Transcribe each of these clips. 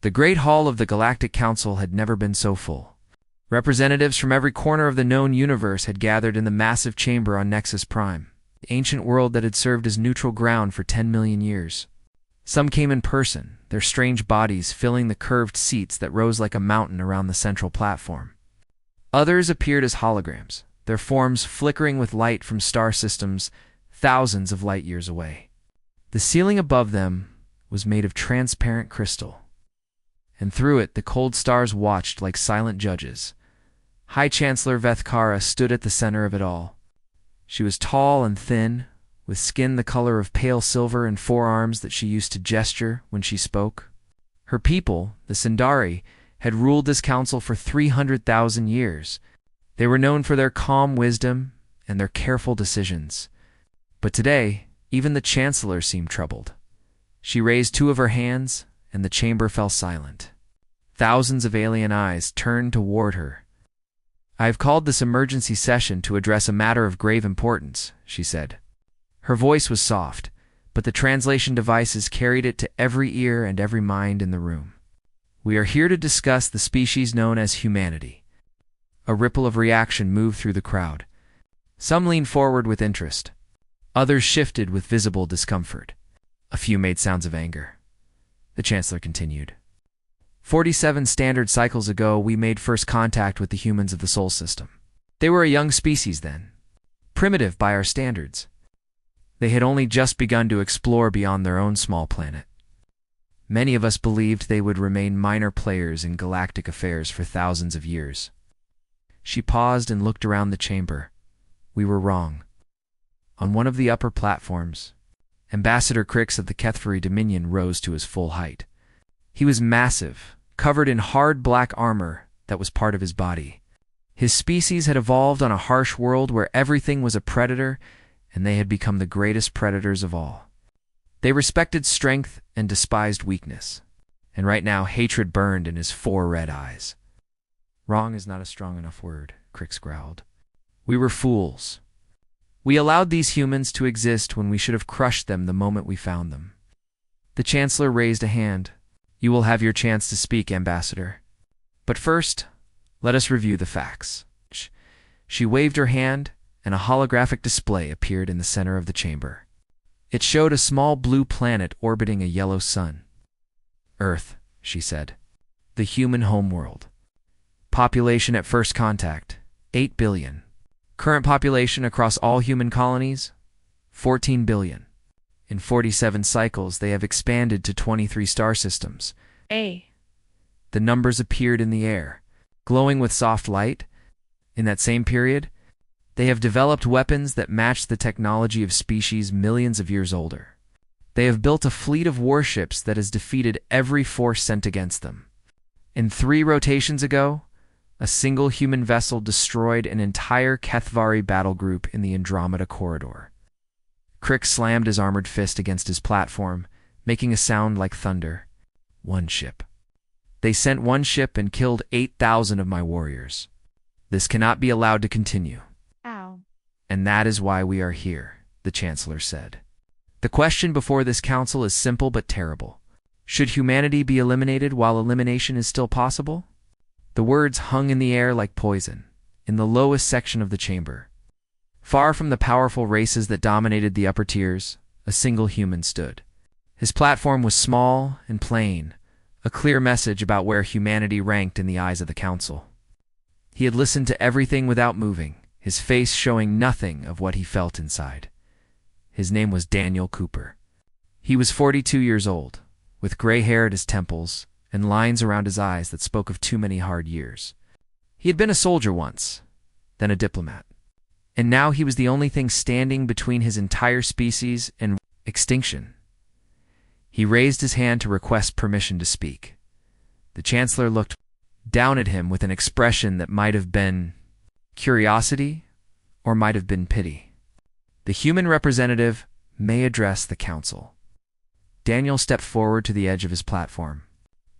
The Great Hall of the Galactic Council had never been so full. Representatives from every corner of the known universe had gathered in the massive chamber on Nexus Prime, the ancient world that had served as neutral ground for 10 million years. Some came in person, their strange bodies filling the curved seats that rose like a mountain around the central platform. Others appeared as holograms, their forms flickering with light from star systems thousands of light years away. The ceiling above them was made of transparent crystal, and through it the cold stars watched like silent judges. High Chancellor Vethkara stood at the center of it all. She was tall and thin, with skin the color of pale silver and forearms that she used to gesture when she spoke. Her people, the Sindari, had ruled this council for 300,000 years. They were known for their calm wisdom and their careful decisions. But today, even the Chancellor seemed troubled. She raised two of her hands, and the chamber fell silent. Thousands of alien eyes turned toward her. "I have called this emergency session to address a matter of grave importance," she said. Her voice was soft, but the translation devices carried it to every ear and every mind in the room. "We are here to discuss the species known as humanity." A ripple of reaction moved through the crowd. Some leaned forward with interest. Others shifted with visible discomfort. A few made sounds of anger. The Chancellor continued. 47 standard cycles ago, we made first contact with the humans of the Sol system. They were a young species then, primitive by our standards. They had only just begun to explore beyond their own small planet. Many of us believed they would remain minor players in galactic affairs for thousands of years. She paused and looked around the chamber. We were wrong. On one of the upper platforms, Ambassador Crix of the Kethvari Dominion rose to his full height. He was massive, covered in hard black armor that was part of his body. His species had evolved on a harsh world where everything was a predator, and they had become the greatest predators of all. They respected strength and despised weakness, and right now hatred burned in his 4 red eyes. "Wrong is not a strong enough word," Crix growled. "We were fools. We allowed these humans to exist when we should have crushed them the moment we found them." The Chancellor raised a hand. "You will have your chance to speak, Ambassador. But first, let us review the facts." She waved her hand, and a holographic display appeared in the center of the chamber. It showed a small blue planet orbiting a yellow sun. "Earth," she said. "The human homeworld. Population at first contact, 8 billion. Current population across all human colonies, 14 billion. In 47 cycles, they have expanded to 23 star systems." The numbers appeared in the air, glowing with soft light. In that same period, they have developed weapons that match the technology of species millions of years older. They have built a fleet of warships that has defeated every force sent against them. In 3 rotations ago, a single human vessel destroyed an entire Kethvari battle group in the Andromeda corridor. Crix slammed his armored fist against his platform, making a sound like thunder. "One ship. They sent 1 ship and killed 8,000 of my warriors. This cannot be allowed to continue. Ow. And that is why we are here," the Chancellor said. "The question before this council is simple but terrible. Should humanity be eliminated while elimination is still possible?" The words hung in the air like poison, in the lowest section of the chamber. Far from the powerful races that dominated the upper tiers, a single human stood. His platform was small and plain, a clear message about where humanity ranked in the eyes of the council. He had listened to everything without moving, his face showing nothing of what he felt inside. His name was Daniel Cooper. He was 42 years old, with gray hair at his temples and lines around his eyes that spoke of too many hard years. He had been a soldier once, then a diplomat, and now he was the only thing standing between his entire species and extinction. He raised his hand to request permission to speak. The Chancellor looked down at him with an expression that might have been curiosity or might have been pity. "The human representative may address the council." Daniel stepped forward to the edge of his platform.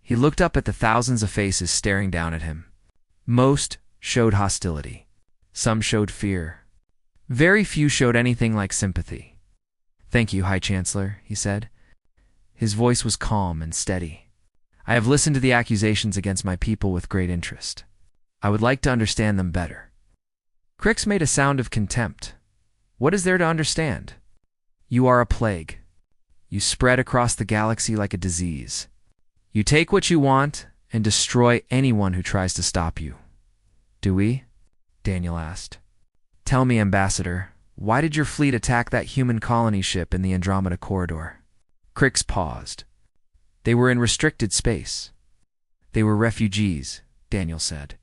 He looked up at the thousands of faces staring down at him. Most showed hostility. Some showed fear. Very few showed anything like sympathy. "Thank you, High Chancellor," he said. His voice was calm and steady. I have listened to the accusations against my people with great interest. I would like to understand them better. Crix made a sound of contempt. What is there to understand? You are a plague. You spread across the galaxy like a disease. You take what you want and destroy anyone who tries to stop you. Do we? Daniel asked. Tell me, Ambassador, why did your fleet attack that human colony ship in the Andromeda Corridor? Crix paused. They were in restricted space. They were refugees, Daniel said.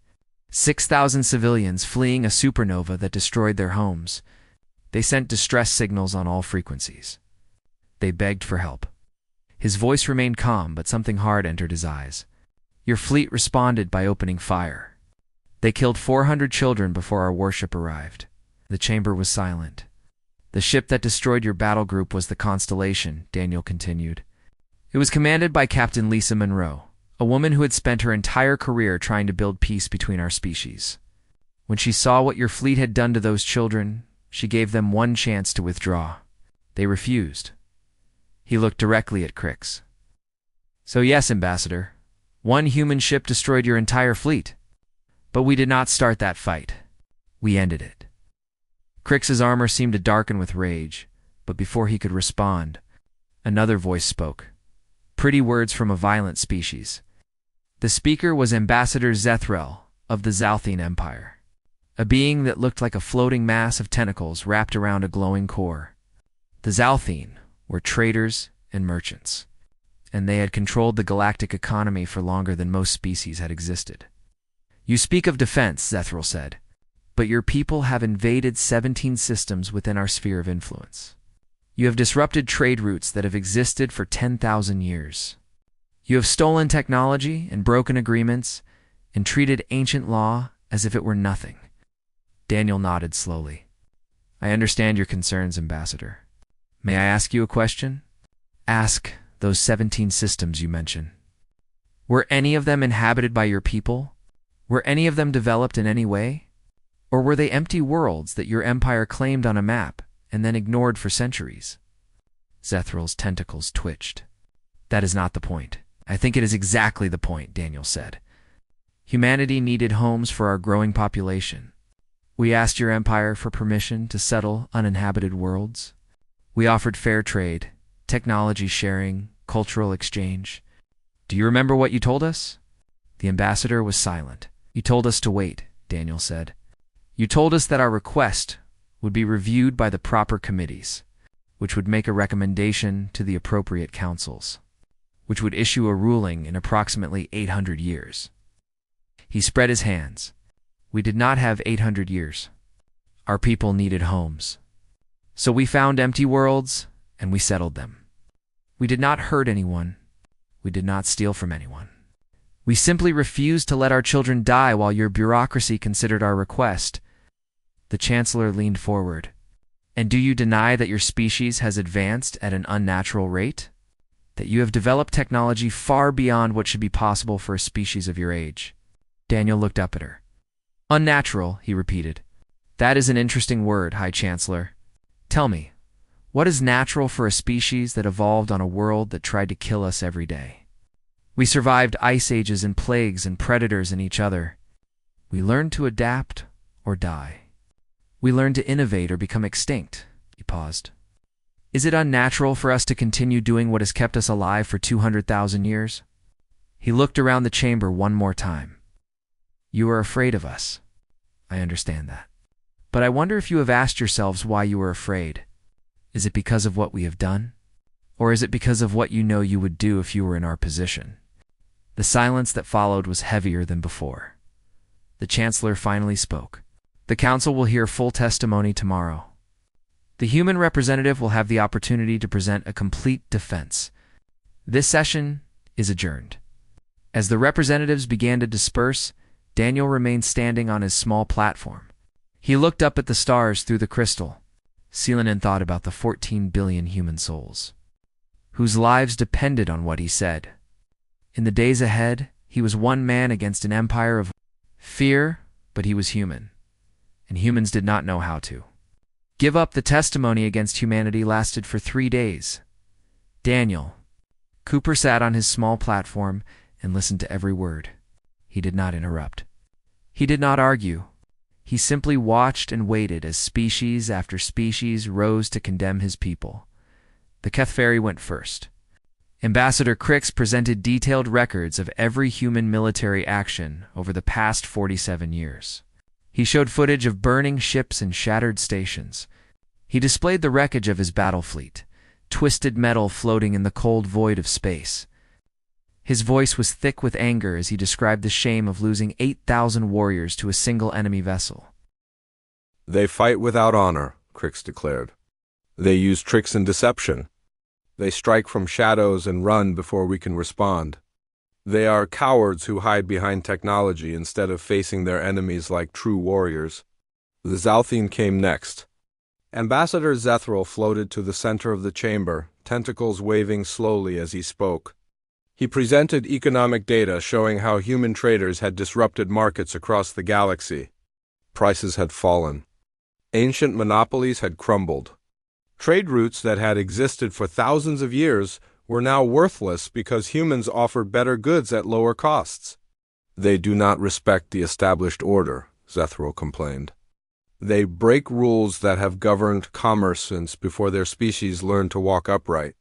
6,000 civilians fleeing a supernova that destroyed their homes. They sent distress signals on all frequencies. They begged for help. His voice remained calm, but something hard entered his eyes. Your fleet responded by opening fire. They killed 400 children before our warship arrived. The chamber was silent. The ship that destroyed your battle group was the Constellation, Daniel continued. It was commanded by Captain Lisa Monroe, a woman who had spent her entire career trying to build peace between our species. When she saw what your fleet had done to those children, she gave them one chance to withdraw. They refused. He looked directly at Crix. So yes, Ambassador, one human ship destroyed your entire fleet. But we did not start that fight. We ended it. Crix's armor seemed to darken with rage, but before he could respond, another voice spoke. Pretty words from a violent species. The speaker was Ambassador Zethrel of the Zalthine Empire, a being that looked like a floating mass of tentacles wrapped around a glowing core. The Zalthine were traders and merchants, and they had controlled the galactic economy for longer than most species had existed. You speak of defense, Zethrel said, but your people have invaded 17 systems within our sphere of influence. You have disrupted trade routes that have existed for 10,000 years. You have stolen technology and broken agreements and treated ancient law as if it were nothing. Daniel nodded slowly. I understand your concerns, Ambassador. May I ask you a question? Ask those 17 systems you mention. Were any of them inhabited by your people? Were any of them developed in any way? Or were they empty worlds that your empire claimed on a map and then ignored for centuries? Zethrel's tentacles twitched. That is not the point. I think it is exactly the point, Daniel said. Humanity needed homes for our growing population. We asked your empire for permission to settle uninhabited worlds. We offered fair trade, technology sharing, cultural exchange. Do you remember what you told us? The ambassador was silent. You told us to wait, Daniel said. You told us that our request would be reviewed by the proper committees, which would make a recommendation to the appropriate councils, which would issue a ruling in approximately 800 years. He spread his hands. We did not have 800 years. Our people needed homes. So we found empty worlds, and we settled them. We did not hurt anyone. We did not steal from anyone. We simply refused to let our children die while your bureaucracy considered our request. The Chancellor leaned forward. And do you deny that your species has advanced at an unnatural rate? That you have developed technology far beyond what should be possible for a species of your age? Daniel looked up at her. Unnatural, he repeated. That is an interesting word, High Chancellor. Tell me, what is natural for a species that evolved on a world that tried to kill us every day? We survived ice ages and plagues and predators and each other. We learned to adapt or die. We learned to innovate or become extinct. He paused. Is it unnatural for us to continue doing what has kept us alive for 200,000 years? He looked around the chamber one more time. You are afraid of us. I understand that. But I wonder if you have asked yourselves why you are afraid. Is it because of what we have done? Or is it because of what you know you would do if you were in our position? The silence that followed was heavier than before. The Chancellor finally spoke. The Council will hear full testimony tomorrow. The human representative will have the opportunity to present a complete defense. This session is adjourned. As the representatives began to disperse, Daniel remained standing on his small platform. He looked up at the stars through the crystal. Selenin thought about the 14 billion human souls, whose lives depended on what he said. In the days ahead, he was one man against an empire of fear, but he was human, and humans did not know how to. Give up the testimony against humanity lasted for 3 days. Daniel. Cooper sat on his small platform and listened to every word. He did not interrupt. He did not argue. He simply watched and waited as species after species rose to condemn his people. The Kethferi went first. Ambassador Crix presented detailed records of every human military action over the past 47 years. He showed footage of burning ships and shattered stations. He displayed the wreckage of his battle fleet, twisted metal floating in the cold void of space. His voice was thick with anger as he described the shame of losing 8,000 warriors to a single enemy vessel. "They fight without honor," Crix declared. "They use tricks and deception. They strike from shadows and run before we can respond. They are cowards who hide behind technology instead of facing their enemies like true warriors." The Zalthine came next. Ambassador Zethral floated to the center of the chamber, tentacles waving slowly as he spoke. He presented economic data showing how human traders had disrupted markets across the galaxy. Prices had fallen. Ancient monopolies had crumbled. Trade routes that had existed for thousands of years were now worthless because humans offered better goods at lower costs. "They do not respect the established order," Zethral complained. "They break rules that have governed commerce since before their species learned to walk upright.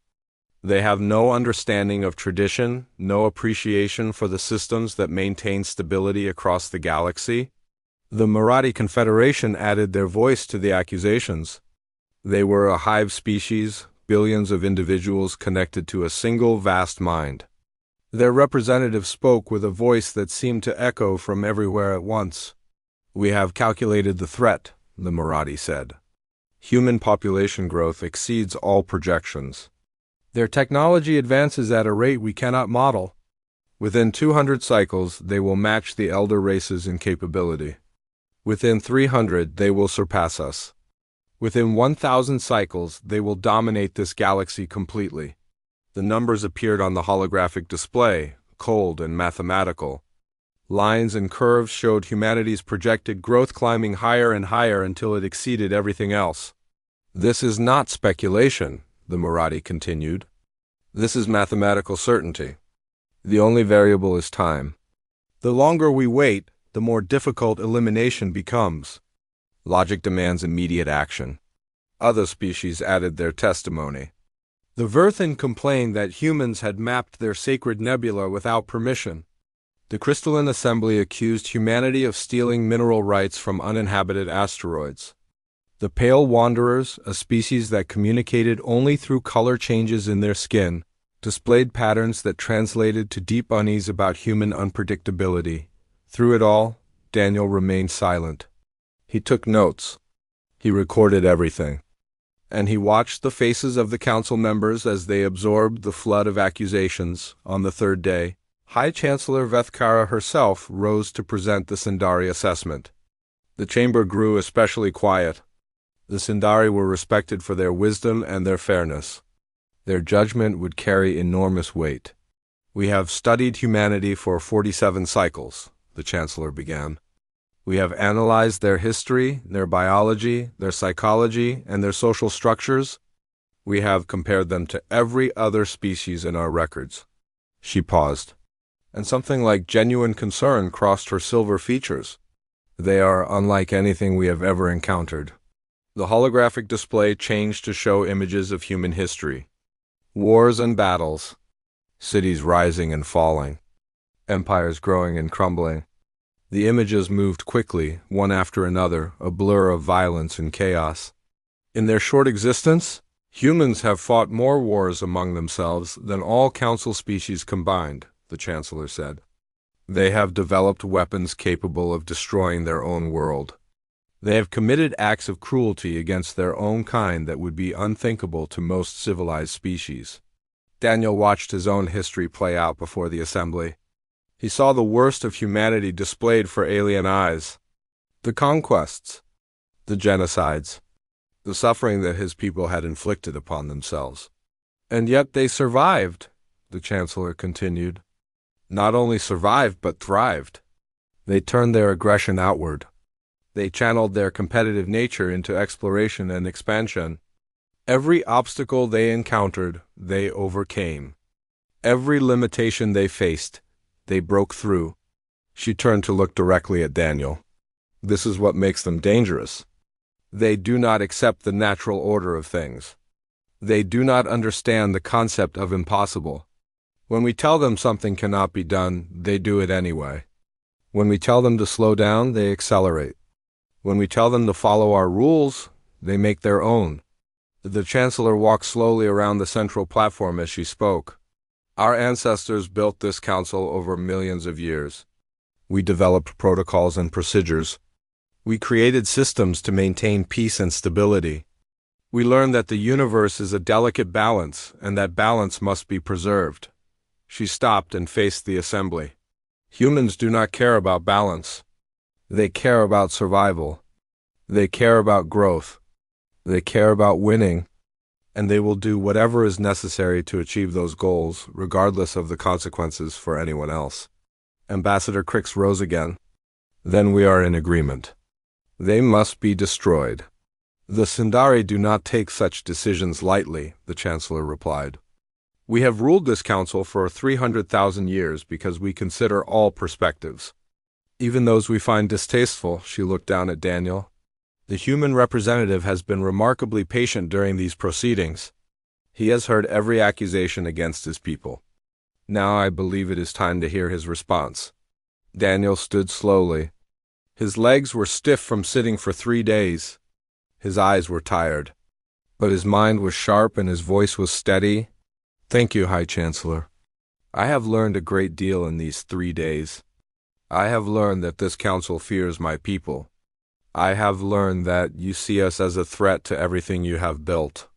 They have no understanding of tradition, no appreciation for the systems that maintain stability across the galaxy." The Marathi Confederation added their voice to the accusations. They were a hive species, billions of individuals connected to a single vast mind. Their representative spoke with a voice that seemed to echo from everywhere at once. "We have calculated the threat," the Marathi said. "Human population growth exceeds all projections. Their technology advances at a rate we cannot model. Within 200 cycles, they will match the elder races in capability. Within 300, they will surpass us. Within 1,000 cycles, they will dominate this galaxy completely." The numbers appeared on the holographic display, cold and mathematical. Lines and curves showed humanity's projected growth climbing higher and higher until it exceeded everything else. "This is not speculation," the Marathi continued. "This is mathematical certainty. The only variable is time. The longer we wait, the more difficult elimination becomes. Logic demands immediate action." Other species added their testimony. The Verthin complained that humans had mapped their sacred nebula without permission. The Crystalline Assembly accused humanity of stealing mineral rights from uninhabited asteroids. The Pale Wanderers, a species that communicated only through color changes in their skin, displayed patterns that translated to deep unease about human unpredictability. Through it all, Daniel remained silent. He took notes. He recorded everything. And he watched the faces of the council members as they absorbed the flood of accusations. On the third day, High Chancellor Vethkara herself rose to present the Sindari assessment. The chamber grew especially quiet. The Sindari were respected for their wisdom and their fairness. Their judgment would carry enormous weight. "We have studied humanity for 47 cycles," the Chancellor began. "We have analyzed their history, their biology, their psychology, and their social structures. We have compared them to every other species in our records." She paused, and something like genuine concern crossed her silver features. "They are unlike anything we have ever encountered." The holographic display changed to show images of human history. Wars and battles, cities rising and falling, empires growing and crumbling. The images moved quickly, one after another, a blur of violence and chaos. "In their short existence, humans have fought more wars among themselves than all council species combined," the Chancellor said. "They have developed weapons capable of destroying their own world. They have committed acts of cruelty against their own kind that would be unthinkable to most civilized species." Daniel watched his own history play out before the assembly. He saw the worst of humanity displayed for alien eyes. The conquests, the genocides, the suffering that his people had inflicted upon themselves. "And yet they survived," the Chancellor continued. "Not only survived, but thrived. They turned their aggression outward. They channeled their competitive nature into exploration and expansion. Every obstacle they encountered, they overcame. Every limitation they faced, They broke through. She turned to look directly at Daniel. This is what makes them dangerous. They do not accept the natural order of things. They do not understand the concept of impossible. When we tell them something cannot be done, they do it anyway. When we tell them to slow down, they accelerate. When we tell them to follow our rules, they make their own. The Chancellor walked slowly around the central platform as she spoke. Our ancestors built this council over millions of years. We developed protocols and procedures. We created systems to maintain peace and stability. We learned that the universe is a delicate balance and that balance must be preserved. She stopped and faced the assembly. Humans do not care about balance. They care about survival. They care about growth. They care about winning. And they will do whatever is necessary to achieve those goals, regardless of the consequences for anyone else. Ambassador Crix rose again. Then we are in agreement. They must be destroyed. The Sindari do not take such decisions lightly, the Chancellor replied. We have ruled this council for 300,000 years because we consider all perspectives. Even those we find distasteful, she looked down at Daniel. The human representative has been remarkably patient during these proceedings. He has heard every accusation against his people. Now I believe it is time to hear his response. Daniel stood slowly. His legs were stiff from sitting for 3 days. His eyes were tired. But his mind was sharp and his voice was steady. Thank you, High Chancellor. I have learned a great deal in these 3 days. I have learned that this council fears my people. I have learned that you see us as a threat to everything you have built.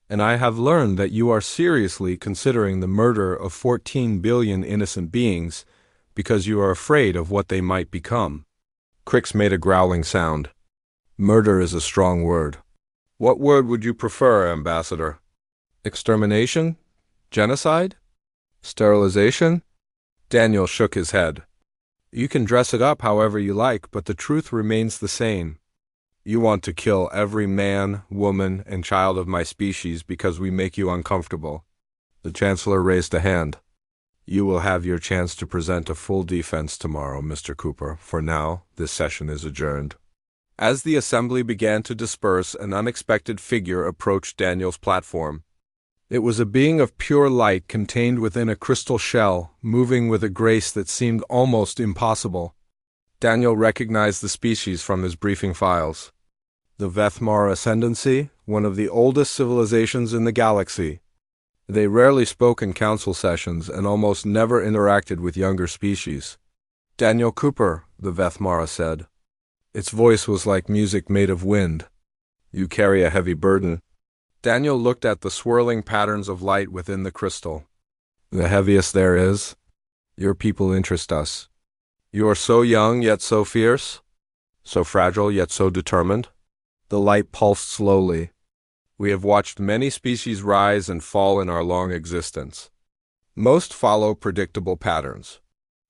And I have learned that you are seriously considering the murder of 14 billion innocent beings because you are afraid of what they might become. Crix made a growling sound. Murder is a strong word. What word would you prefer, Ambassador? Extermination? Genocide? Sterilization? Daniel shook his head. You can dress it up however you like, but the truth remains the same. You want to kill every man, woman, and child of my species because we make you uncomfortable. The Chancellor raised a hand. You will have your chance to present a full defense tomorrow, Mr. Cooper. For now, this session is adjourned. As the assembly began to disperse, an unexpected figure approached Daniel's platform. It was a being of pure light contained within a crystal shell, moving with a grace that seemed almost impossible. Daniel recognized the species from his briefing files. The Vethmar Ascendancy, one of the oldest civilizations in the galaxy. They rarely spoke in council sessions and almost never interacted with younger species. Daniel Cooper, the Vethmara said. Its voice was like music made of wind. You carry a heavy burden. Daniel looked at the swirling patterns of light within the crystal. The heaviest there is. Your people interest us. You are so young yet so fierce, so fragile yet so determined. The light pulsed slowly. We have watched many species rise and fall in our long existence. Most follow predictable patterns.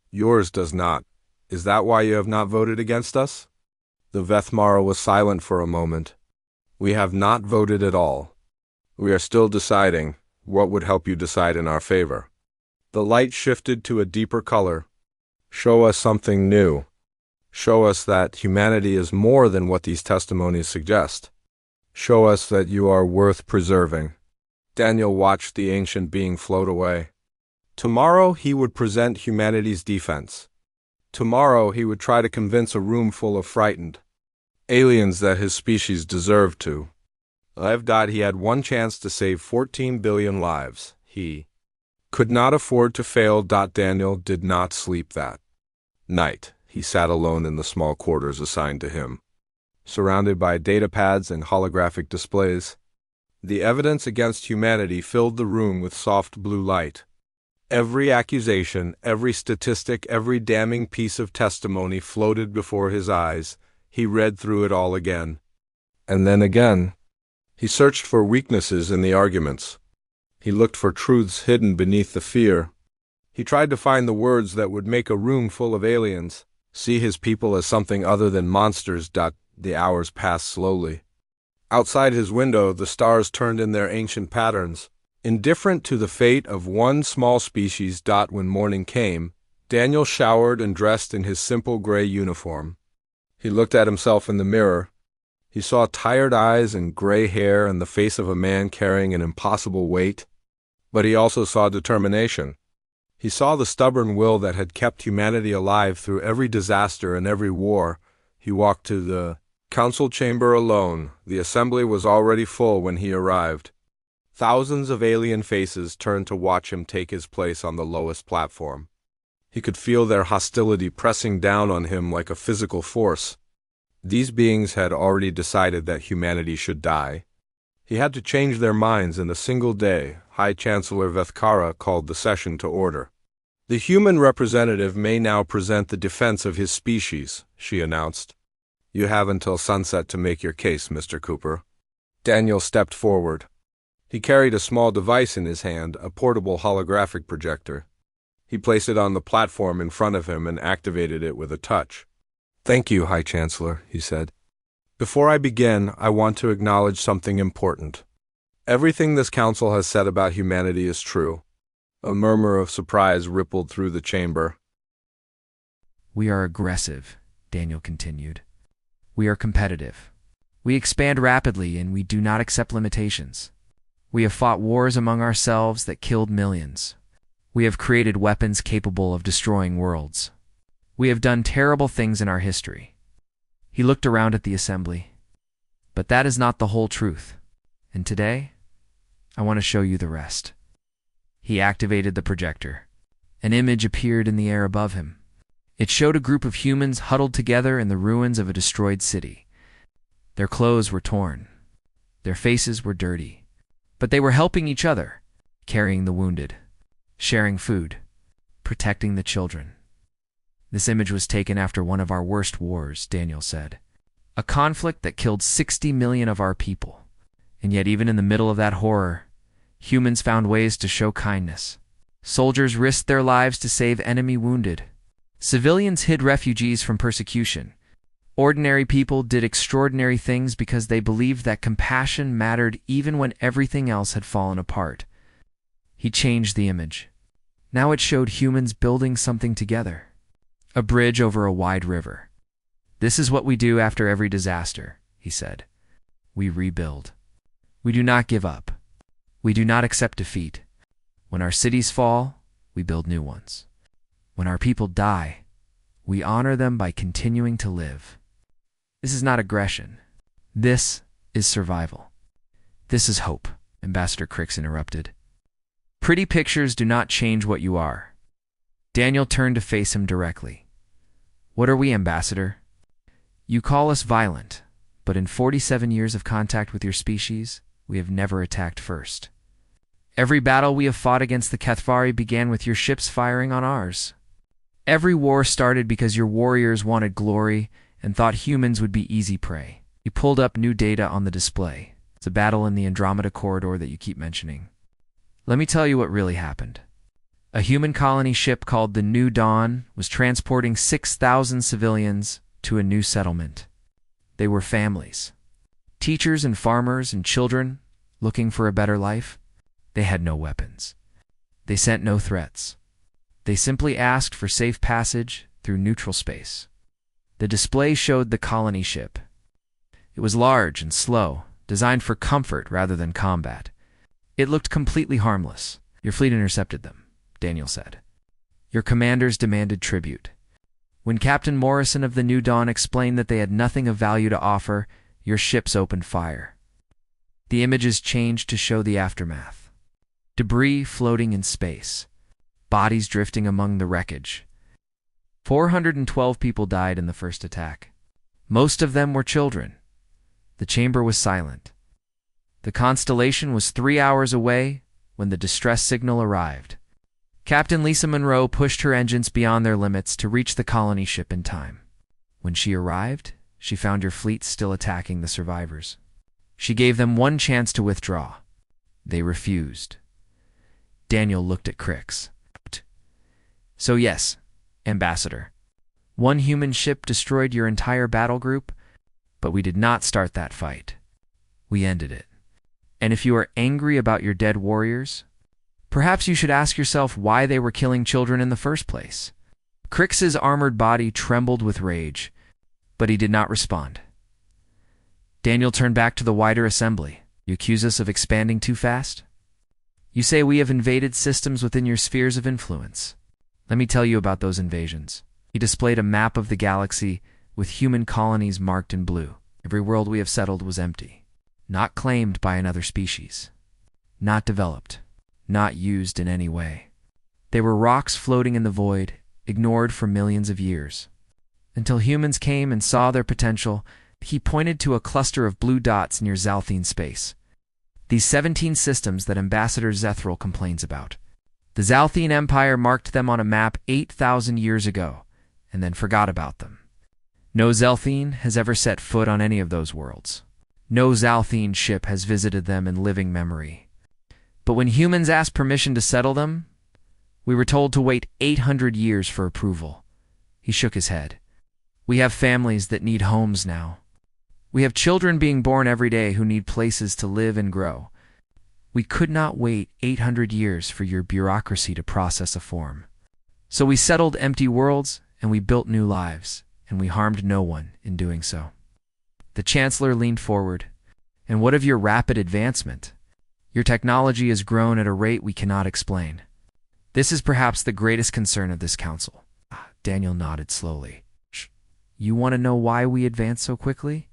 Yours does not. Is that why you have not voted against us? The Vethmara was silent for a moment. We have not voted at all. We are still deciding what would help you decide in our favor. The light shifted to a deeper color. Show us something new. Show us that humanity is more than what these testimonies suggest. Show us that you are worth preserving. Daniel watched the ancient being float away. Tomorrow he would present humanity's defense. Tomorrow he would try to convince a room full of frightened aliens that his species deserved to. He had one chance to save 14 billion lives. He could not afford to fail. Daniel did not sleep that night. He sat alone in the small quarters assigned to him, surrounded by datapads and holographic displays. The evidence against humanity filled the room with soft blue light. Every accusation, every statistic, every damning piece of testimony floated before his eyes. He read through it all again. And then again. He searched for weaknesses in the arguments. He looked for truths hidden beneath the fear. He tried to find the words that would make a room full of aliens see his people as something other than monsters. The hours passed slowly. Outside his window, the stars turned in their ancient patterns. Indifferent to the fate of one small species. When morning came, Daniel showered and dressed in his simple gray uniform. He looked at himself in the mirror. He saw tired eyes and gray hair and the face of a man carrying an impossible weight. But he also saw determination. He saw the stubborn will that had kept humanity alive through every disaster and every war. He walked to the council chamber alone. The assembly was already full when he arrived. Thousands of alien faces turned to watch him take his place on the lowest platform. He could feel their hostility pressing down on him like a physical force. These beings had already decided that humanity should die. He had to change their minds in a single day. High Chancellor Vethkara called the session to order. The human representative may now present the defense of his species, she announced. You have until sunset to make your case, Mr. Cooper. Daniel stepped forward. He carried a small device in his hand, a portable holographic projector. He placed it on the platform in front of him and activated it with a touch. Thank you, High Chancellor, he said. Before I begin, I want to acknowledge something important. Everything this council has said about humanity is true. A murmur of surprise rippled through the chamber. We are aggressive, Daniel continued. We are competitive. We expand rapidly and we do not accept limitations. We have fought wars among ourselves that killed millions. We have created weapons capable of destroying worlds. We have done terrible things in our history. He looked around at the assembly. But that is not the whole truth. And today, I want to show you the rest. He activated the projector. An image appeared in the air above him. It showed a group of humans huddled together in the ruins of a destroyed city. Their clothes were torn. Their faces were dirty. But they were helping each other, carrying the wounded, sharing food, protecting the children. This image was taken after one of our worst wars, Daniel said. A conflict that killed 60 million of our people. And yet even in the middle of that horror, humans found ways to show kindness. Soldiers risked their lives to save enemy wounded. Civilians hid refugees from persecution. Ordinary people did extraordinary things because they believed that compassion mattered even when everything else had fallen apart. He changed the image. Now it showed humans building something together. A bridge over a wide river. This is what we do after every disaster, he said. We rebuild. We do not give up. We do not accept defeat. When our cities fall, we build new ones. When our people die, we honor them by continuing to live. This is not aggression. This is survival. This is hope, Ambassador Crix interrupted. Pretty pictures do not change what you are. Daniel turned to face him directly. What are we, Ambassador? You call us violent, but in 47 years of contact with your species, we have never attacked first. Every battle we have fought against the Kethvari began with your ships firing on ours. Every war started because your warriors wanted glory and thought humans would be easy prey. You pulled up new data on the display. It's a battle in the Andromeda corridor that you keep mentioning. Let me tell you what really happened. A human colony ship called the New Dawn was transporting 6,000 civilians to a new settlement. They were families. Teachers and farmers and children looking for a better life. They had no weapons. They sent no threats. They simply asked for safe passage through neutral space. The display showed the colony ship. It was large and slow, designed for comfort rather than combat. It looked completely harmless. Your fleet intercepted them, Daniel said. Your commanders demanded tribute. When Captain Morrison of the New Dawn explained that they had nothing of value to offer, your ships opened fire. The images changed to show the aftermath. Debris floating in space. Bodies drifting among the wreckage. 412 people died in the first attack. Most of them were children. The chamber was silent. The constellation was 3 hours away when the distress signal arrived. Captain Lisa Monroe pushed her engines beyond their limits to reach the colony ship in time. When she arrived, she found your fleet still attacking the survivors. She gave them one chance to withdraw. They refused. Daniel looked at Crix. So yes, Ambassador, one human ship destroyed your entire battle group, but we did not start that fight. We ended it. And if you are angry about your dead warriors, perhaps you should ask yourself why they were killing children in the first place. Crix's armored body trembled with rage, but he did not respond. Daniel turned back to the wider assembly. You accuse us of expanding too fast? You say we have invaded systems within your spheres of influence. Let me tell you about those invasions. He displayed a map of the galaxy with human colonies marked in blue. Every world we have settled was empty, not claimed by another species, not developed, not used in any way. They were rocks floating in the void, ignored for millions of years. Until humans came and saw their potential, he pointed to a cluster of blue dots near Zalthine space. These 17 systems that Ambassador Zethral complains about. The Zalthine Empire marked them on a map 8,000 years ago, and then forgot about them. No Zalthine has ever set foot on any of those worlds. No Zalthine ship has visited them in living memory. But when humans asked permission to settle them, we were told to wait 800 years for approval. He shook his head. We have families that need homes now. We have children being born every day who need places to live and grow. We could not wait 800 years for your bureaucracy to process a form. So we settled empty worlds, and we built new lives, and we harmed no one in doing so. The Chancellor leaned forward. And what of your rapid advancement? Your technology has grown at a rate we cannot explain. This is perhaps the greatest concern of this council. Daniel nodded slowly. You want to know why we advance so quickly?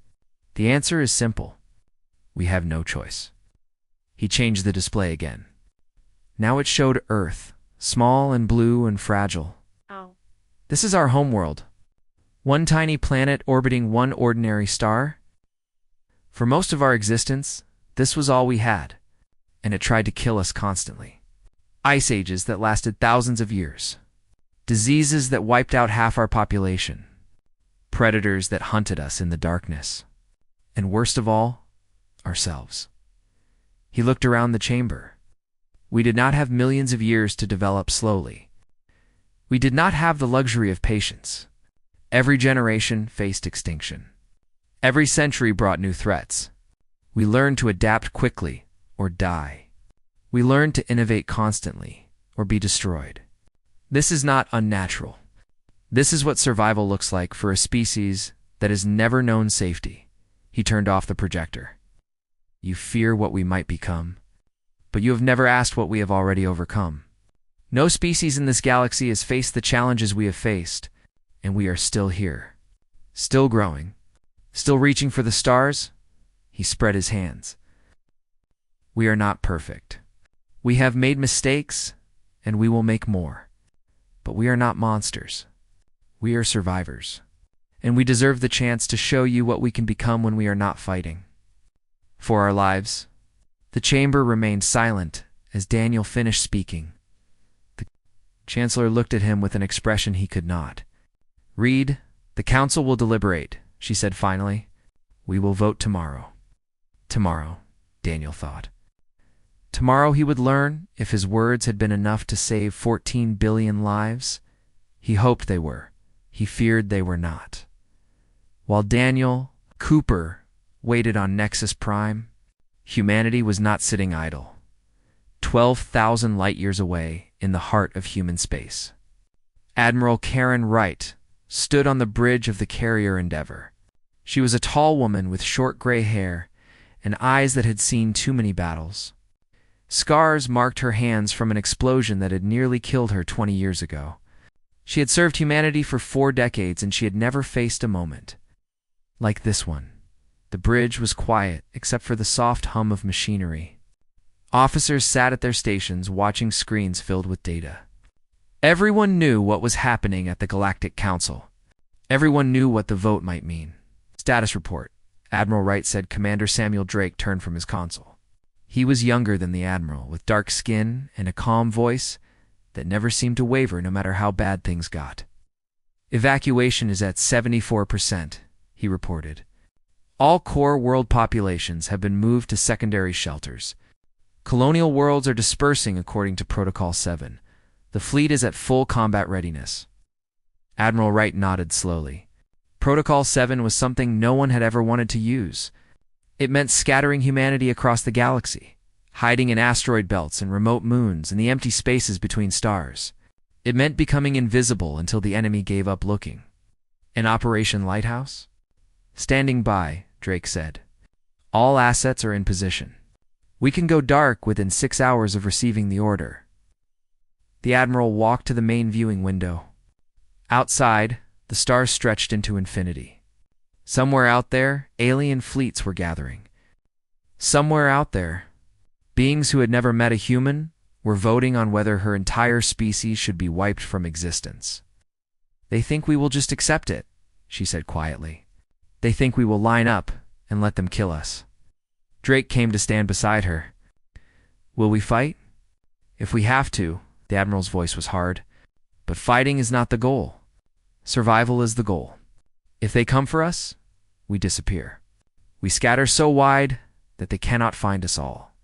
The answer is simple. We have no choice. He changed the display again. Now it showed Earth, small and blue and fragile. Oh. This is our homeworld. One tiny planet orbiting one ordinary star. For most of our existence, this was all we had, and it tried to kill us constantly. Ice ages that lasted thousands of years. Diseases that wiped out half our population. Predators that hunted us in the darkness. And worst of all, ourselves. He looked around the chamber. We did not have millions of years to develop slowly. We did not have the luxury of patience. Every generation faced extinction. Every century brought new threats. We learned to adapt quickly or die. We learned to innovate constantly or be destroyed. This is not unnatural. This is what survival looks like for a species that has never known safety. He turned off the projector. You fear what we might become, but you have never asked what we have already overcome. No species in this galaxy has faced the challenges we have faced, and we are still here, still growing, still reaching for the stars. He spread his hands. We are not perfect. We have made mistakes, and we will make more. But we are not monsters. We are survivors. And we deserve the chance to show you what we can become when we are not fighting. For our lives. The chamber remained silent as Daniel finished speaking. The Chancellor looked at him with an expression he could not read. The council will deliberate, she said finally. We will vote tomorrow. Tomorrow, Daniel thought. Tomorrow he would learn if his words had been enough to save 14 billion lives. He hoped they were. He feared they were not. While Daniel, Cooper, waited on Nexus Prime, humanity was not sitting idle. 12,000 light-years away in the heart of human space. Admiral Karen Wright stood on the bridge of the carrier Endeavour. She was a tall woman with short gray hair and eyes that had seen too many battles. Scars marked her hands from an explosion that had nearly killed her 20 years ago. She had served humanity for 4 decades, and she had never faced a moment like this one. The bridge was quiet, except for the soft hum of machinery. Officers sat at their stations, watching screens filled with data. Everyone knew what was happening at the Galactic Council. Everyone knew what the vote might mean. Status report. Admiral Wright said. Commander Samuel Drake turned from his console. He was younger than the Admiral, with dark skin and a calm voice that never seemed to waver no matter how bad things got. Evacuation is at 74%, he reported. All core world populations have been moved to secondary shelters. Colonial worlds are dispersing according to Protocol 7. The fleet is at full combat readiness. Admiral Wright nodded slowly. Protocol 7 was something no one had ever wanted to use. It meant scattering humanity across the galaxy, hiding in asteroid belts and remote moons and the empty spaces between stars. It meant becoming invisible until the enemy gave up looking. An Operation Lighthouse? Standing by, Drake said. All assets are in position. We can go dark within 6 hours of receiving the order. The Admiral walked to the main viewing window. Outside, the stars stretched into infinity. Somewhere out there, alien fleets were gathering. Somewhere out there, beings who had never met a human were voting on whether her entire species should be wiped from existence. They think we will just accept it, she said quietly. They think we will line up and let them kill us. Drake came to stand beside her. Will we fight? If we have to, the Admiral's voice was hard. But fighting is not the goal. Survival is the goal. If they come for us, we disappear. We scatter so wide that they cannot find us all.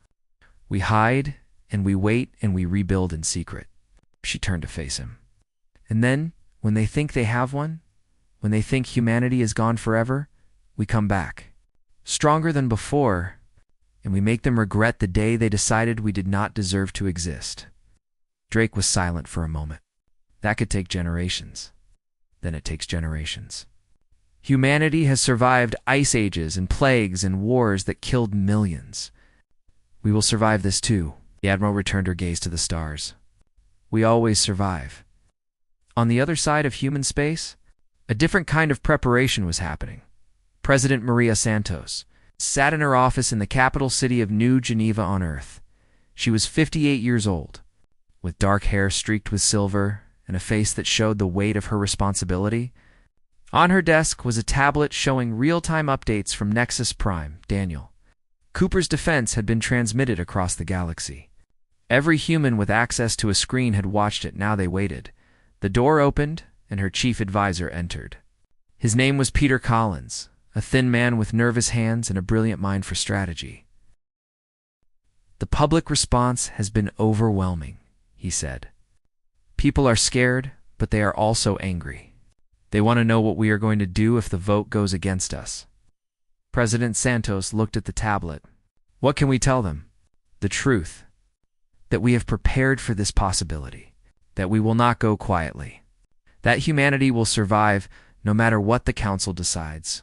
We hide, and we wait, and we rebuild in secret. She turned to face him. And then, when they think they have one, when they think humanity is gone forever, we come back. Stronger than before, and we make them regret the day they decided we did not deserve to exist. Drake was silent for a moment. That could take generations. Then it takes generations. Humanity has survived ice ages and plagues and wars that killed millions. We will survive this too. The Admiral returned her gaze to the stars. We always survive. On the other side of human space, a different kind of preparation was happening. President Maria Santos sat in her office in the capital city of New Geneva on Earth. She was 58 years old, with dark hair streaked with silver and a face that showed the weight of her responsibility. On her desk was a tablet showing real-time updates from Nexus Prime, Daniel. Cooper's defense had been transmitted across the galaxy. Every human with access to a screen had watched it. Now they waited. The door opened, and her chief advisor entered. His name was Peter Collins, a thin man with nervous hands and a brilliant mind for strategy. The public response has been overwhelming, he said. People are scared, but they are also angry. They want to know what we are going to do if the vote goes against us. President Santos looked at the tablet. What can we tell them? The truth. That we have prepared for this possibility. That we will not go quietly. That humanity will survive no matter what the Council decides.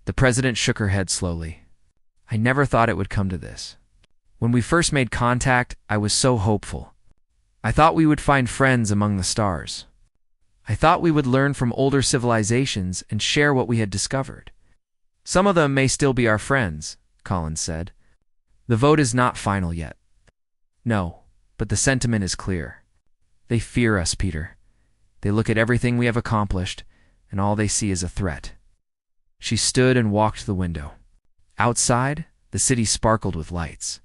The President shook her head slowly. I never thought it would come to this. When we first made contact, I was so hopeful. I thought we would find friends among the stars. I thought we would learn from older civilizations and share what we had discovered. Some of them may still be our friends, Collins said. The vote is not final yet. No, but the sentiment is clear. They fear us, Peter. They look at everything we have accomplished, and all they see is a threat. She stood and walked to the window. Outside, the city sparkled with lights.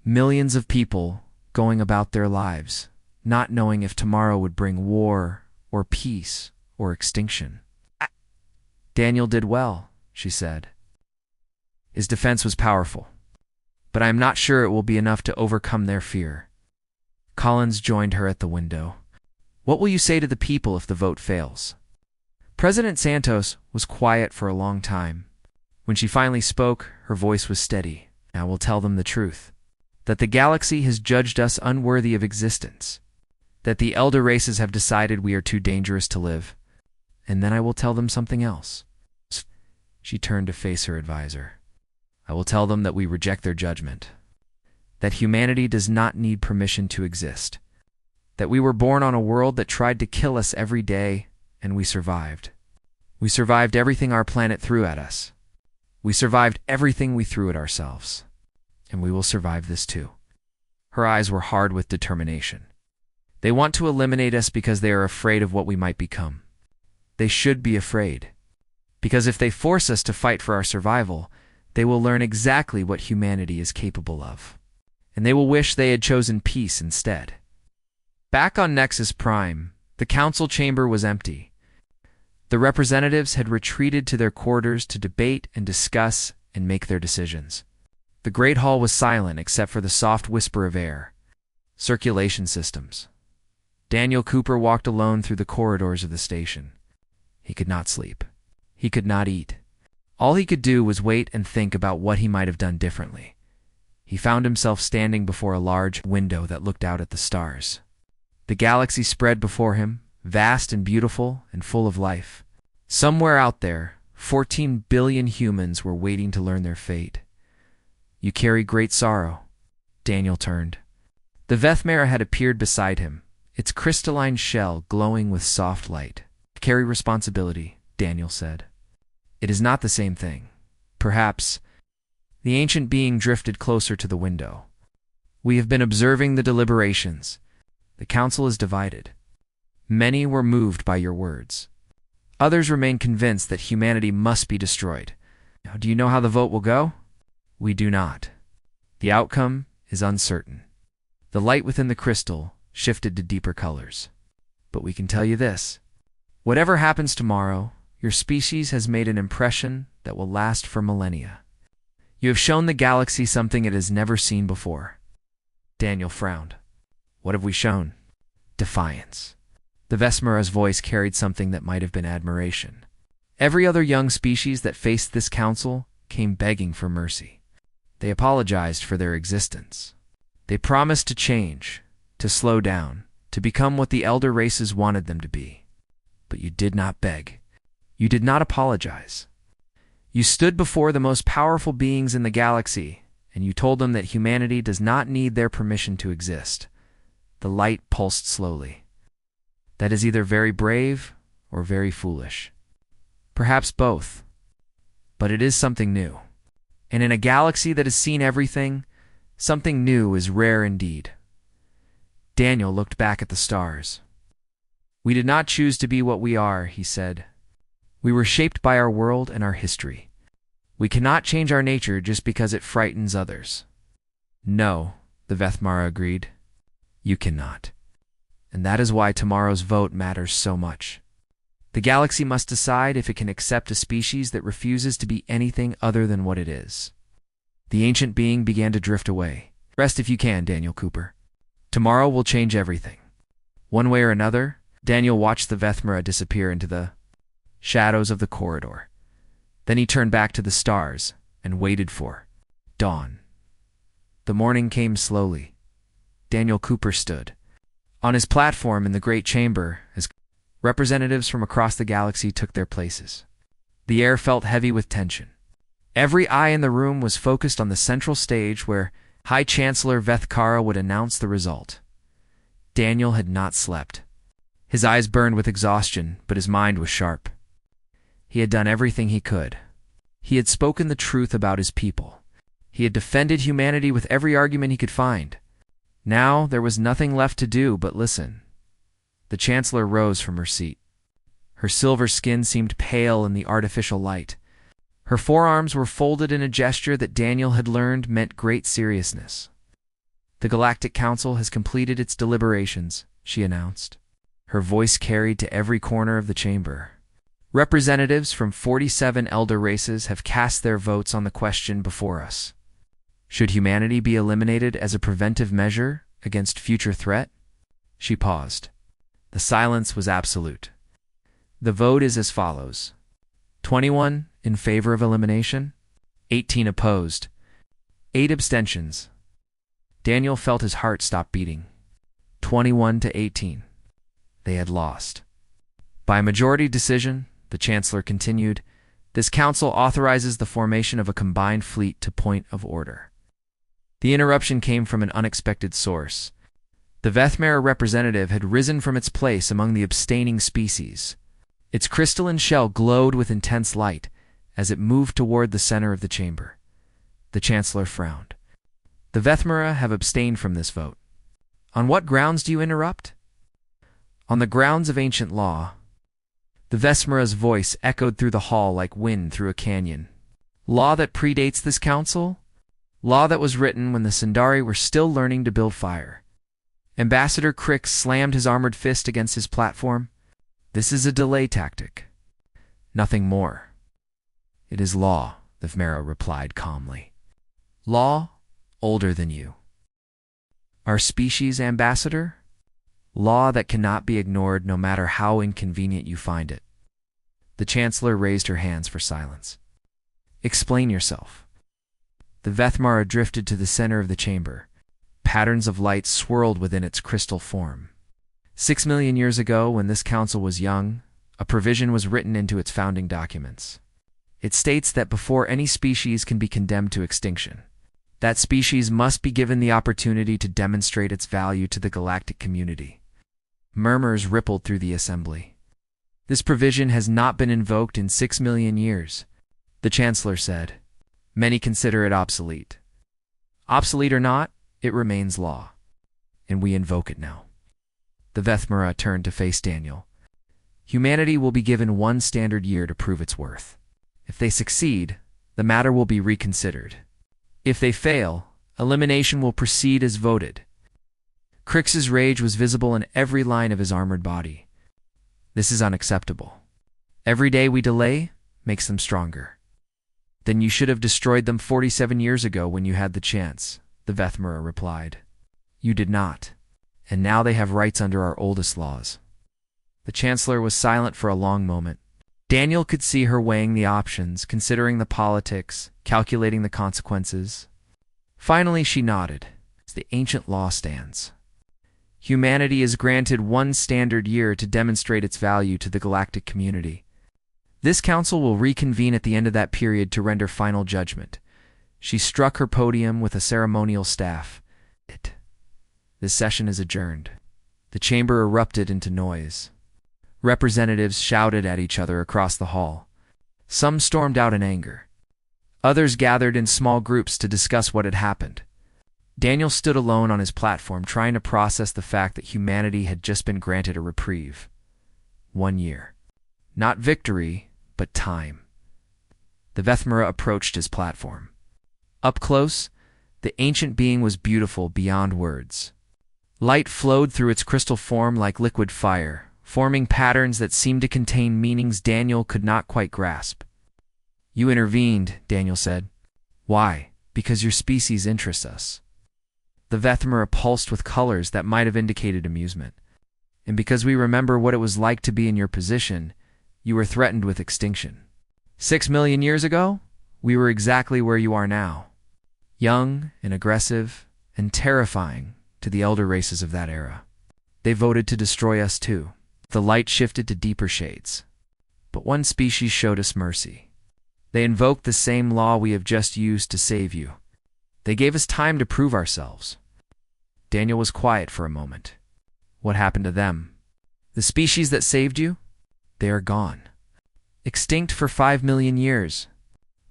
Millions of people going about their lives, not knowing if tomorrow would bring war or peace or extinction. Daniel did well, she said. His defense was powerful, but I am not sure it will be enough to overcome their fear. Collins joined her at the window. What will you say to the people if the vote fails? President Santos was quiet for a long time. When she finally spoke, her voice was steady. I will tell them the truth. That the galaxy has judged us unworthy of existence. That the elder races have decided we are too dangerous to live. And then I will tell them something else. She turned to face her advisor. I will tell them that we reject their judgment. That humanity does not need permission to exist. That we were born on a world that tried to kill us every day, and we survived. We survived everything our planet threw at us. We survived everything we threw at ourselves. And we will survive this too. Her eyes were hard with determination. They want to eliminate us because they are afraid of what we might become. They should be afraid. Because if they force us to fight for our survival, they will learn exactly what humanity is capable of. And they will wish they had chosen peace instead. Back on Nexus Prime, the council chamber was empty. The representatives had retreated to their quarters to debate and discuss and make their decisions. The Great Hall was silent except for the soft whisper of air. Circulation systems. Daniel Cooper walked alone through the corridors of the station. He could not sleep. He could not eat. All he could do was wait and think about what he might have done differently. He found himself standing before a large window that looked out at the stars. The galaxy spread before him, vast and beautiful and full of life. Somewhere out there, 14 billion humans were waiting to learn their fate. You carry great sorrow. Daniel turned. The Vethmera had appeared beside him, its crystalline shell glowing with soft light. Carry responsibility, Daniel said. It is not the same thing. Perhaps. The ancient being drifted closer to the window. We have been observing the deliberations. The council is divided. Many were moved by your words. Others remain convinced that humanity must be destroyed. Now, do you know how the vote will go? We do not. The outcome is uncertain. The light within the crystal shifted to deeper colors. But we can tell you this. Whatever happens tomorrow, your species has made an impression that will last for millennia. You have shown the galaxy something it has never seen before. Daniel frowned. What have we shown? Defiance. The Vethmera's voice carried something that might have been admiration. Every other young species that faced this council came begging for mercy. They apologized for their existence. They promised to change, to slow down, to become what the elder races wanted them to be. But you did not beg. You did not apologize. You stood before the most powerful beings in the galaxy, and you told them that humanity does not need their permission to exist. The light pulsed slowly. That is either very brave or very foolish. Perhaps both. But it is something new. And in a galaxy that has seen everything, something new is rare indeed. Daniel looked back at the stars. We did not choose to be what we are, he said. We were shaped by our world and our history. We cannot change our nature just because it frightens others. No, the Vethmera agreed. You cannot. And that is why tomorrow's vote matters so much. The galaxy must decide if it can accept a species that refuses to be anything other than what it is. The ancient being began to drift away. Rest if you can, Daniel Cooper. Tomorrow will change everything. One way or another, Daniel watched the Vethmera disappear into the shadows of the corridor. Then he turned back to the stars and waited for dawn. The morning came slowly. Daniel Cooper stood on his platform in the great chamber as representatives from across the galaxy took their places. The air felt heavy with tension. Every eye in the room was focused on the central stage where High Chancellor Vethkara would announce the result. Daniel had not slept. His eyes burned with exhaustion, but his mind was sharp. He had done everything he could. He had spoken the truth about his people. He had defended humanity with every argument he could find. Now there was nothing left to do but listen. The Chancellor rose from her seat. Her silver skin seemed pale in the artificial light. Her forearms were folded in a gesture that Daniel had learned meant great seriousness. The Galactic Council has completed its deliberations, she announced. Her voice carried to every corner of the chamber. Representatives from 47 elder races have cast their votes on the question before us. Should humanity be eliminated as a preventive measure against future threat? She paused. The silence was absolute. The vote is as follows. 21 in favor of elimination, 18 opposed, 8 abstentions. Daniel felt his heart stop beating. 21 to 18. They had lost. By majority decision, the Chancellor continued, this council authorizes the formation of a combined fleet to point of order. The interruption came from an unexpected source. The Vethmera representative had risen from its place among the abstaining species. Its crystalline shell glowed with intense light as it moved toward the center of the chamber. The Chancellor frowned. The Vethmera have abstained from this vote. On what grounds do you interrupt? On the grounds of ancient law. The Vethmera's voice echoed through the hall like wind through a canyon. Law that predates this council? Law that was written when the Sindari were still learning to build fire. Ambassador Crick slammed his armored fist against his platform. This is a delay tactic. Nothing more. It is law, the Vethmera replied calmly. Law, older than you. Our species, Ambassador? Law that cannot be ignored no matter how inconvenient you find it. The Chancellor raised her hands for silence. Explain yourself. The Vethmera drifted to the center of the chamber. Patterns of light swirled within its crystal form. 6 million years ago, when this council was young, a provision was written into its founding documents. It states that before any species can be condemned to extinction, that species must be given the opportunity to demonstrate its value to the galactic community. Murmurs rippled through the assembly. This provision has not been invoked in 6 million years, the Chancellor said. Many consider it obsolete. Obsolete or not, it remains law, and we invoke it now. The Vethmera turned to face Daniel. Humanity will be given 1 standard year to prove its worth. If they succeed, the matter will be reconsidered. If they fail, elimination will proceed as voted. Crix's rage was visible in every line of his armored body. This is unacceptable. Every day we delay makes them stronger. Then you should have destroyed them 47 years ago when you had the chance, the Vethmera replied. You did not, and now they have rights under our oldest laws. The Chancellor was silent for a long moment. Daniel could see her weighing the options, considering the politics, calculating the consequences. Finally, she nodded. The ancient law stands. Humanity is granted 1 standard year to demonstrate its value to the galactic community. This council will reconvene at the end of that period to render final judgment. She struck her podium with a ceremonial staff. This session is adjourned. The chamber erupted into noise. Representatives shouted at each other across the hall. Some stormed out in anger. Others gathered in small groups to discuss what had happened. Daniel stood alone on his platform, trying to process the fact that humanity had just been granted a reprieve. 1 year. Not victory, but time. The Vethmera approached his platform. Up close, the ancient being was beautiful beyond words. Light flowed through its crystal form like liquid fire, forming patterns that seemed to contain meanings Daniel could not quite grasp. You intervened, Daniel said. Why? Because your species interests us. The Vethmera pulsed with colors that might have indicated amusement. And because we remember what it was like to be in your position, you were threatened with extinction. 6 million years ago, we were exactly where you are now. Young and aggressive and terrifying to the elder races of that era. They voted to destroy us too. The light shifted to deeper shades. But one species showed us mercy. They invoked the same law we have just used to save you. They gave us time to prove ourselves. Daniel was quiet for a moment. What happened to them? The species that saved you? They are gone. Extinct for 5 million years.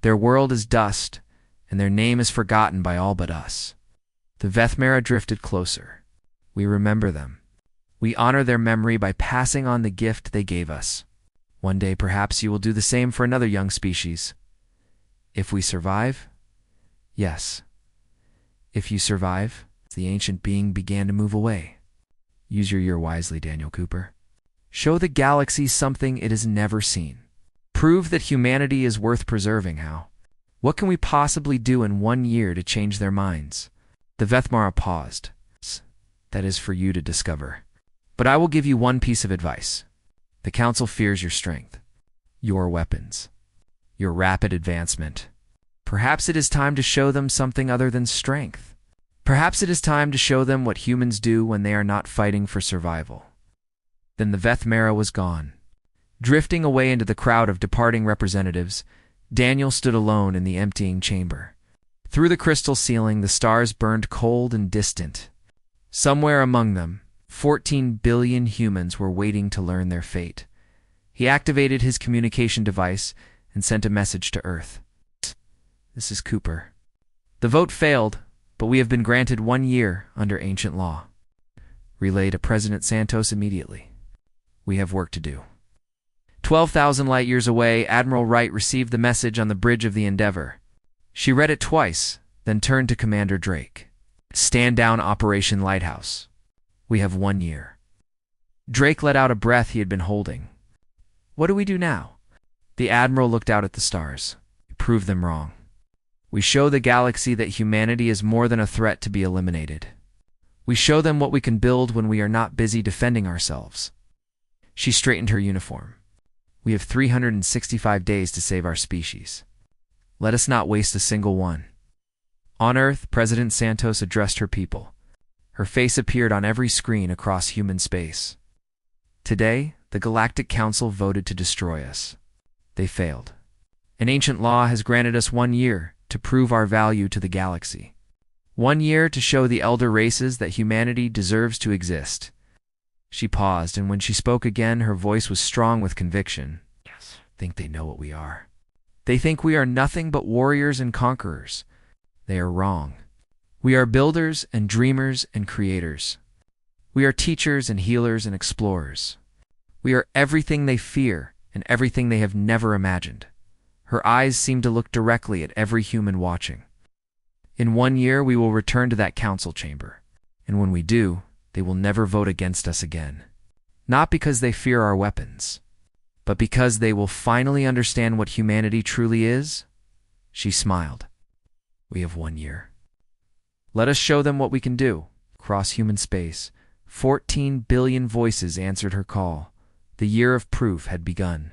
Their world is dust, and their name is forgotten by all but us. The Vethmera drifted closer. We remember them. We honor their memory by passing on the gift they gave us. One day, perhaps you will do the same for another young species. If we survive? Yes. If you survive, the ancient being began to move away. Use your year wisely, Daniel Cooper. Show the galaxy something it has never seen. Prove that humanity is worth preserving. How? What can we possibly do in 1 year to change their minds? The Vethmera paused. That is for you to discover. But I will give you one piece of advice. The Council fears your strength, your weapons, your rapid advancement. Perhaps it is time to show them something other than strength. Perhaps it is time to show them what humans do when they are not fighting for survival. Then the Vethmera was gone. Drifting away into the crowd of departing representatives, Daniel stood alone in the emptying chamber. Through the crystal ceiling, the stars burned cold and distant. Somewhere among them, 14 billion humans were waiting to learn their fate. He activated his communication device and sent a message to Earth. This is Cooper. The vote failed, but we have been granted 1 year under ancient law. Relay to President Santos immediately. We have work to do. 12,000 light-years away, Admiral Wright received the message on the bridge of the Endeavor. She read it twice, then turned to Commander Drake. Stand down, Operation Lighthouse. We have 1 year. Drake let out a breath he had been holding. What do we do now? The Admiral looked out at the stars. Prove them wrong. We show the galaxy that humanity is more than a threat to be eliminated. We show them what we can build when we are not busy defending ourselves. She straightened her uniform. We have 365 days to save our species. Let us not waste a single one. On Earth, President Santos addressed her people. Her face appeared on every screen across human space. Today, the Galactic Council voted to destroy us. They failed. An ancient law has granted us 1 year to prove our value to the galaxy. 1 year to show the elder races that humanity deserves to exist. She paused, and when she spoke again, her voice was strong with conviction. Yes, think they know what we are. They think we are nothing but warriors and conquerors. They are wrong. We are builders and dreamers and creators. We are teachers and healers and explorers. We are everything they fear and everything they have never imagined. Her eyes seemed to look directly at every human watching. In 1 year, we will return to that council chamber. And when we do, they will never vote against us again. Not because they fear our weapons, but because they will finally understand what humanity truly is. She smiled. We have 1 year. Let us show them what we can do. Across human space, 14 billion voices answered her call. The year of proof had begun.